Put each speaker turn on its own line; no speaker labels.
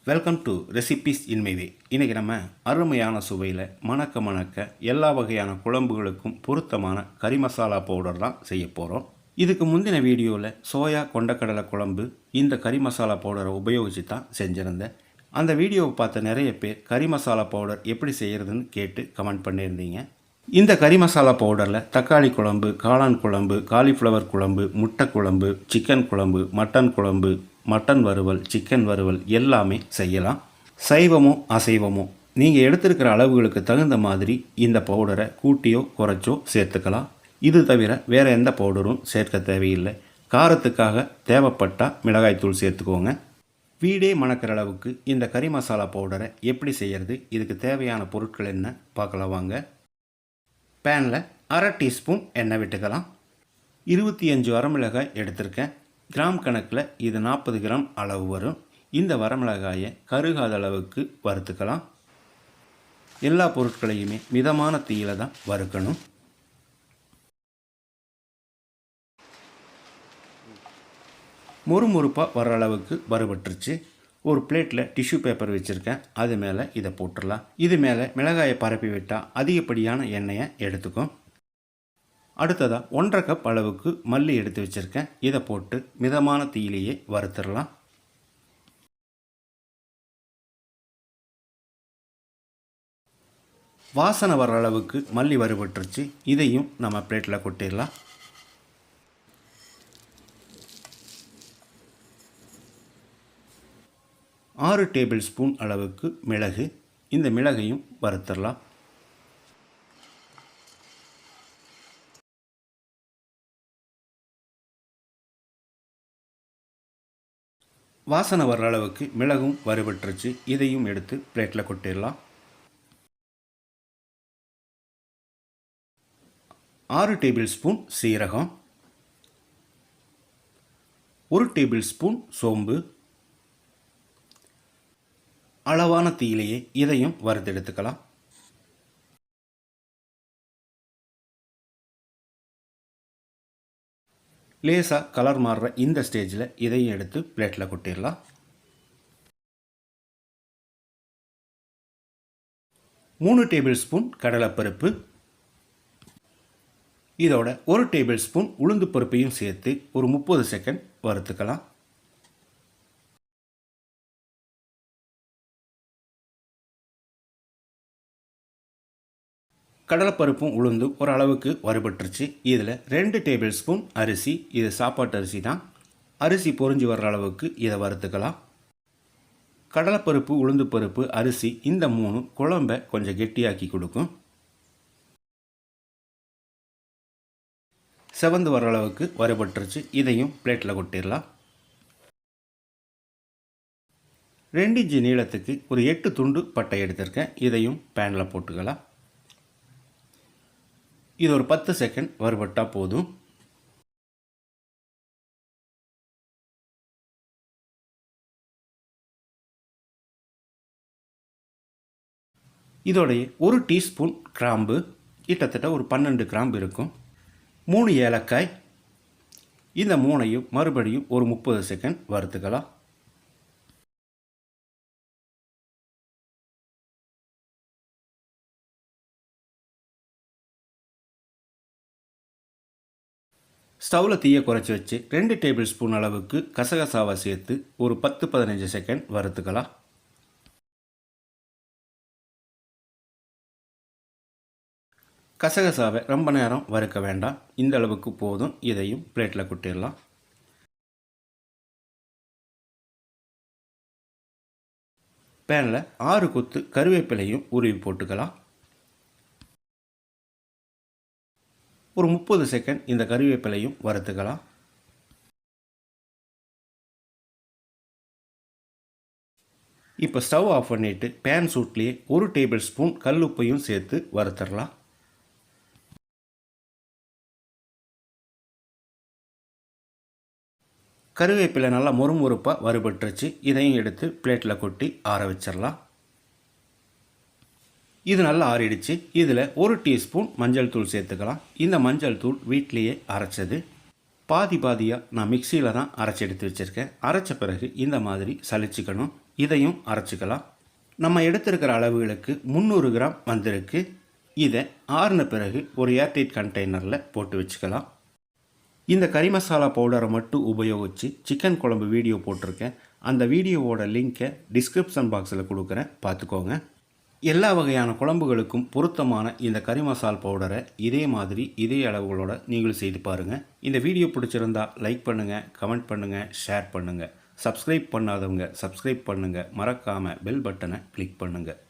Welcome to recipes in my way. இன்றைக்கி நம்ம அருமையான சுவையில் மணக்க எல்லா வகையான குழம்புகளுக்கும் பொருத்தமான கறி மசாலா பவுடர் தான் செய்ய போகிறோம். இதுக்கு முந்தின வீடியோவில் சோயா கொண்டக்கடலை குழம்பு இந்த கறி மசாலா பவுடரை உபயோகித்து தான் செஞ்சுருந்தேன். அந்த வீடியோவை பார்த்த நிறைய பேர் கறி மசாலா பவுடர் எப்படி செய்கிறதுன்னு கேட்டு கமெண்ட் பண்ணியிருந்தீங்க. இந்த கறி மசாலா பவுடரில் தக்காளி குழம்பு, காளான் குழம்பு, காலிஃப்ளவர் குழம்பு, முட்டை குழம்பு, சிக்கன் குழம்பு, மட்டன் குழம்பு, மட்டன் வறுவல், சிக்கன் வறுவல் எல்லாமே செய்யலாம். சைவமோ அசைவமோ நீங்கள் எடுத்திருக்கிற அளவுகளுக்கு தகுந்த மாதிரி இந்த பவுடரை கூட்டியோ குறைச்சோ சேர்த்துக்கலாம். இது தவிர வேறு எந்த பவுடரும் சேர்க்க தேவையில்லை. காரத்துக்காக தேவைப்பட்டால் மிளகாய்த்தூள் சேர்த்துக்கோங்க. வீடே மணக்கிற அளவுக்கு இந்த கறி மசாலா பவுடரை எப்படி செய்கிறது, இதுக்கு தேவையான பொருட்கள் என்ன பார்க்கலாம் வாங்க. பேனில் அரை டீஸ்பூன் எண்ணெய் விட்டுக்கலாம். 25 வரமிளகாய் எடுத்திருக்கேன். கிராம் கணக்கில் இது 40 கிராம் அளவு வரும். இந்த வரமிளகாயை கருகாத அளவுக்கு வறுத்துக்கலாம். எல்லா பொருட்களையுமே மிதமான தீயில தான் வறுக்கணும். முறுமுறுப்பாக வர அளவுக்கு வறுபட்டுருச்சு. ஒரு பிளேட்டில் டிஷ்யூ பேப்பர் வச்சுருக்கேன். அது மேலே இதை போட்டுடலாம். இது மேலே மிளகாயை பரப்பி விட்டால் அதிகப்படியான எண்ணெயை எடுத்துக்கும். அடுத்ததாக 1.5 கப் அளவுக்கு மல்லி எடுத்து வச்சுருக்கேன். இதை போட்டு மிதமான தீயிலேயே வறுத்துடலாம். வாசனை வர அளவுக்கு மல்லி வறுபட்டுருச்சு. இதையும் நம்ம பிளேட்டில் கொட்டிடலாம். ஆறு டேபிள் ஸ்பூன் அளவுக்கு மிளகு, இந்த மிளகையும் வறுத்துடலாம். வாசனை வர்ற அளவுக்கு மிளகும் வறுபட்டுருச்சு. இதையும் எடுத்து பிளேட்டில் கொட்டிடலாம். 6 டேபிள் ஸ்பூன் சீரகம், 1 டேபிள் ஸ்பூன் சோம்பு, அளவான தீயிலேயே இதையும் வறுத்தெடுத்துக்கலாம். லேசாக கலர் மாறுற இந்த ஸ்டேஜில் இதையும் எடுத்து பிளேட்டில் கொட்டிடலாம். 3 டேபிள் ஸ்பூன் கடலைப்பருப்பு, இதோட 1 டேபிள் ஸ்பூன் உளுந்து பருப்பையும் சேர்த்து ஒரு 30 செகண்ட் வறுத்துக்கலாம். கடலைப்பருப்பும் உளுந்தும் ஒரு அளவுக்கு வறுபட்டுருச்சு. இதில் 2 டேபிள் ஸ்பூன் அரிசி, இது சாப்பாட்டு அரிசி தான். அரிசி பொரிஞ்சு வர்ற அளவுக்கு இதை வறுத்துக்கலாம். கடலைப்பருப்பு, உளுந்து பருப்பு, அரிசி இந்த 3 குழம்பை கொஞ்சம் கெட்டியாக்கி கொடுக்கும். செவந்து வர்ற அளவுக்கு வறுபட்டுருச்சு. இதையும் பிளேட்டில் கொட்டிடலாம். 2 இன்ச்சு நீளத்துக்கு ஒரு 8 துண்டு பட்டை எடுத்திருக்கேன். இதையும் பேனில் போட்டுக்கலாம். இது ஒரு 10 செகண்ட் வறுபட்டால் போதும். இதோடைய 1 டீஸ்பூன் கிராம்பு, கிட்டத்தட்ட ஒரு 12 கிராம்பு இருக்கும். 3 ஏலக்காய், இந்த 3ஐயும் மறுபடியும் ஒரு 30 செகண்ட் வறுத்துக்கலாம். ஸ்டவ்வில் தீயை குறைச்சி வச்சு 2 டேபிள் ஸ்பூன் அளவுக்கு கசகசாவை சேர்த்து ஒரு 10-15 செகண்ட் வறுத்துக்கலாம். கசகசாவை ரொம்ப நேரம் வறுக்க வேண்டாம், இந்த அளவுக்கு போதும். இதையும் பிளேட்டில் கொட்டிடலாம். பேனில் 6 கொத்து கருவேப்பிலையும் உருவி போட்டுக்கலாம். ஒரு 30 செகண்ட் இந்த கறிவேப்பிலையும் வறுத்துக்கலாம். இப்போ ஸ்டவ் ஆஃப் பண்ணிவிட்டு பேன் சூட்லேயே 1 டேபிள் ஸ்பூன் கல்லுப்பையும் சேர்த்து வறுத்துடலாம். கருவேப்பிலை நல்லா மொறுமொறுப்பாக வறுபட்டுருச்சு. இதையும் எடுத்து பிளேட்டில் கொட்டி ஆற வச்சிடலாம். இது நல்லா ஆறிடுச்சு. இதில் 1 டீஸ்பூன் மஞ்சள் தூள் சேர்த்துக்கலாம். இந்த மஞ்சள் தூள் வீட்டிலேயே அரைச்சது. பாதியாக நான் மிக்சியில் தான் அரைச்சி எடுத்து வச்சுருக்கேன். அரைச்ச பிறகு இந்த மாதிரி சலிச்சிக்கணும். இதையும் அரைச்சிக்கலாம். நம்ம எடுத்திருக்கிற அளவுகளுக்கு 300 கிராம் வந்திருக்கு. இதை ஆறின பிறகு ஒரு ஏர்டைட் கண்டெய்னரில் போட்டு வச்சுக்கலாம். இந்த கறி மசாலா பவுடரை மட்டும் உபயோகித்து சிக்கன் குழம்பு வீடியோ போட்டிருக்கேன். அந்த வீடியோவோட லிங்க்கை டிஸ்கிரிப்ஷன் பாக்ஸில் கொடுக்குறேன், பார்த்துக்கோங்க. எல்லா வகையான குழம்புகளுக்கும் பொருத்தமான இந்த கறி மசால் பவுடரை இதே மாதிரி இதே அளவுகளோட நீங்களும் செய்து பாருங்கள். இந்த வீடியோ பிடிச்சிருந்தா லைக் பண்ணுங்கள், கமெண்ட் பண்ணுங்கள், ஷேர் பண்ணுங்கள். சப்ஸ்கிரைப் பண்ணாதவங்க சப்ஸ்கிரைப் பண்ணுங்கள். மறக்காமல் பெல் பட்டனை கிளிக் பண்ணுங்கள்.